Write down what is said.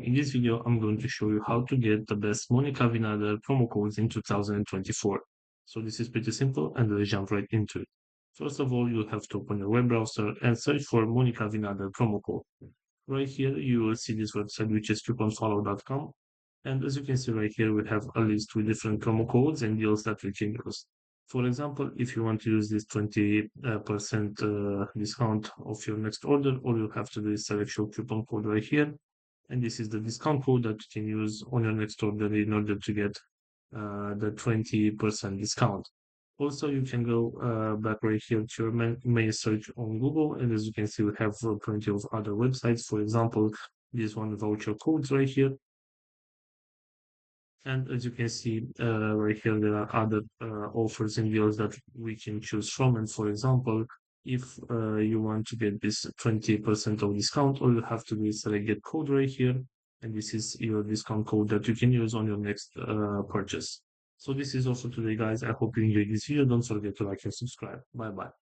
In this video, I'm going to show you how to get the best Monica Vinader promo codes in 2024. So this is pretty simple and let's jump right into it. First of all, you have to open your web browser and search for Monica Vinader promo code. Right here, you will see this website, which is couponfollow.com. And as you can see right here, we have a list with different promo codes and deals that we can use. For example, if you want to use this 20% discount of your next order, all you have to do is select your coupon code right here. And this is the discount code that you can use on your next order in order to get the 20% discount. Also, you can go back right here to your main search on Google. And as you can see, we have plenty of other websites. For example, this one voucher codes right here. And as you can see right here, there are other offers and deals that we can choose from. And for example, if you want to get this 20% of discount, all you have to do is select get code right here. And this is your discount code that you can use on your next purchase. So this is all for today, guys. I hope you enjoyed this video. Don't forget to like and subscribe. Bye bye.